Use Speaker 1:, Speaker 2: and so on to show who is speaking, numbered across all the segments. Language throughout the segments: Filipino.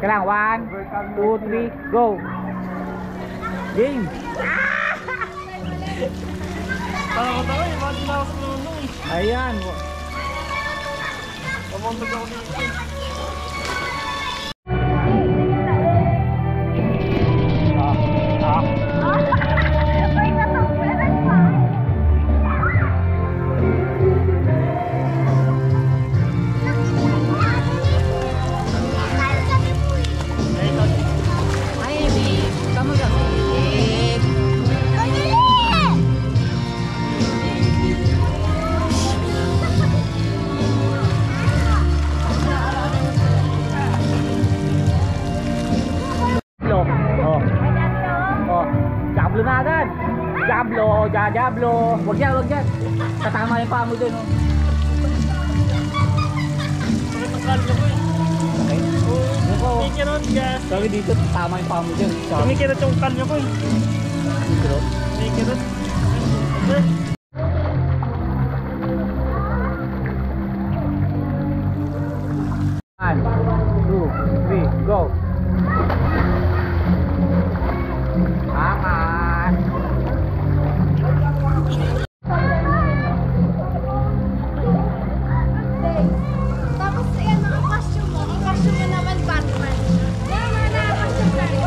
Speaker 1: Kailangan 1, 2, 3, go! Game!
Speaker 2: Takot ako eh, bakit na ako sa nunong eh.
Speaker 1: Ayan!
Speaker 2: Pamuntag ako dito.
Speaker 1: Diablo, wag yan. Tatama yung paa mo dun, oh.
Speaker 2: Pakitang ko eh.
Speaker 1: Okay.
Speaker 2: Kumikirot gas.
Speaker 1: Sabi dito, tama yung paa mo dun.
Speaker 2: Kumikirot yung kalyo ko eh.
Speaker 1: Kumikirot?
Speaker 2: Kumikirot.
Speaker 1: One, 2, 3, go! Angat!
Speaker 3: Tapos ayan ang costume mo. Ang costume mo naman Batman. Kaya nga nakakasya ka rin.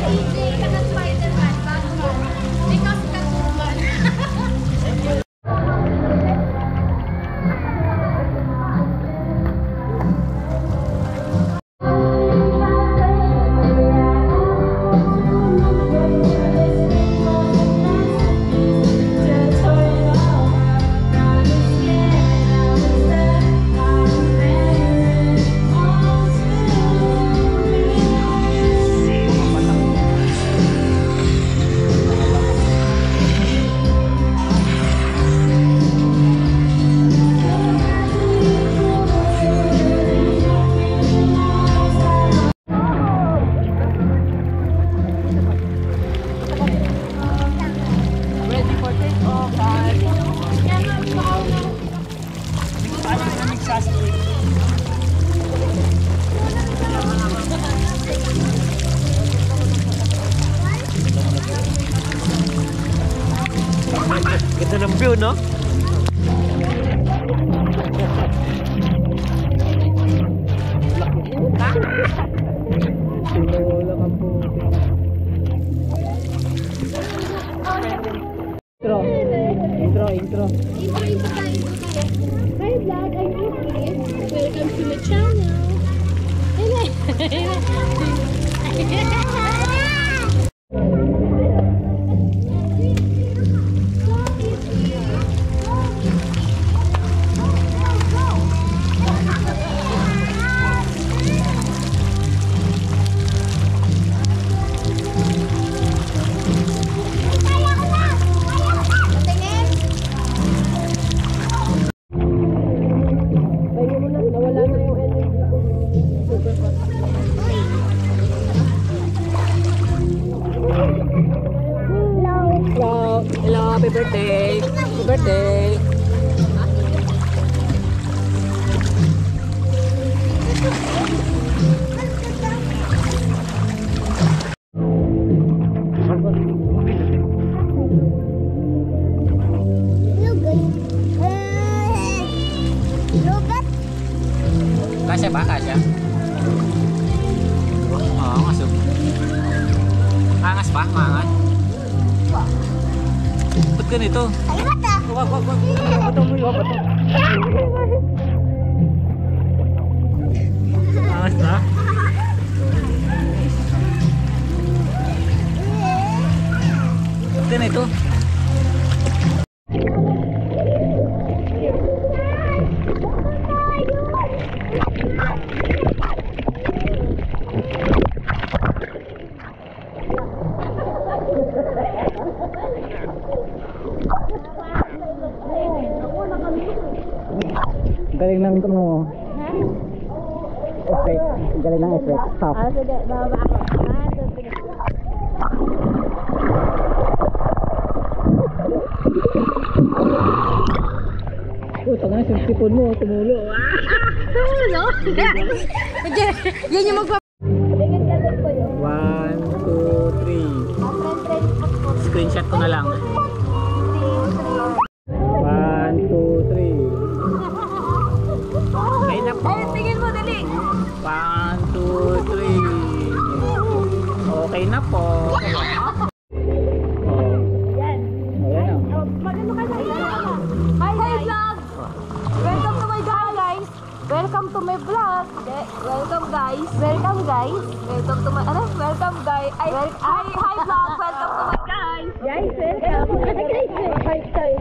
Speaker 3: AJ ka na Spider-Man. Batman. Ikaw si Catwoman.
Speaker 2: Ganda ng view, no?
Speaker 1: Intro.
Speaker 3: Hi vlog, I'm Chris. Welcome to my channel.
Speaker 1: Hello, happy birthday! Happy birthday! Kasya ba? Kasya? Oo, angas oh. Angas ba? Maangas? Ba't ganito? Wag. Bato mo yun, bato. Angas na? Ba't ganito? Galing ng ito mo. Effect. Galing ng effect. Stop.
Speaker 3: Sige, bababa ako.
Speaker 1: Puta na, sipon mo, tumulo.
Speaker 3: Tumulo? Yan yung magpa...
Speaker 1: 1, 2, 3. Screenshot ko na lang. 1, 2, 3. Okay na po.
Speaker 3: Ay, tingin mo, dali.
Speaker 1: 1, 2, 3. Okay na po.
Speaker 3: Yan.
Speaker 1: Ayan o.
Speaker 3: Magano ka na? Hi vlog! Welcome to my guys! Welcome to my vlog! Welcome guys! Welcome guys! Welcome to my... Ano? Welcome guys! Hi vlog! Welcome to my guys! Guys, welcome! Hi guys!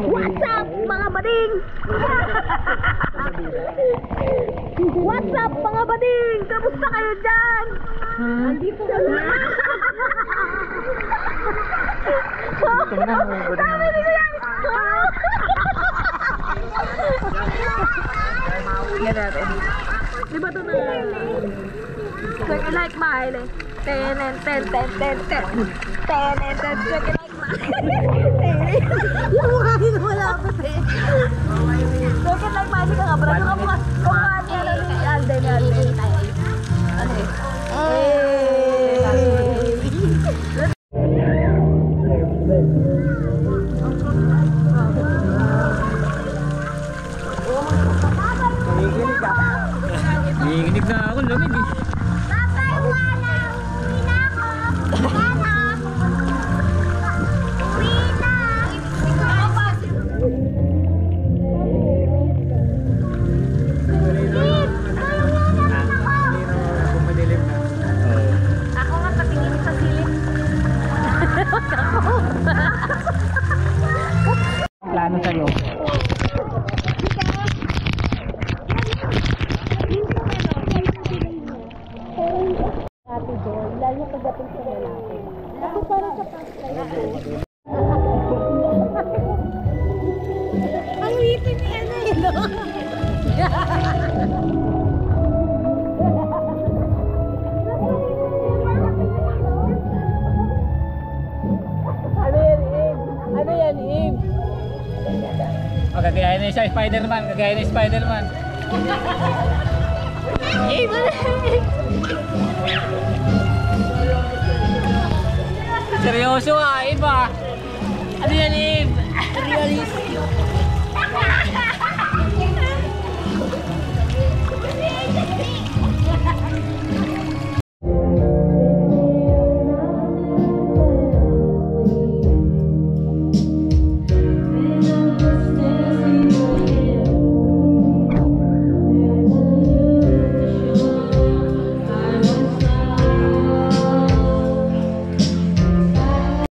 Speaker 3: What's up mga bading? What's up mga bading? Kamusta kayo dyan? Andito ka na! Sabi ni Kuya! Yan natin. Di ba ito na? Click and like Miley. Ten and ten, ten, ten, ten. Ten and ten, click and like Miley. Yung mukha nila malapit eh. Click and like Miley ka nga. Parang yung kamukha niya lang ni Alden. Ano eh?
Speaker 1: Nanginginig na ako, lamig eh.
Speaker 3: Babay, wala. Uwi na ako. Wala. Uwi na. Ako nga patingin sa silip.
Speaker 1: Plano sa'yo.
Speaker 3: Lalo pagdating sa lalaki. Ako parang sa pasta. Ang witty ni ano yun, no? Ano yan, Im?
Speaker 1: O, kagaya na siya, Spider-Man. Kagaya na Spider-Man.
Speaker 3: Im!
Speaker 1: Seryoso ah, iba. Ano yan, Im?
Speaker 3: Realistic.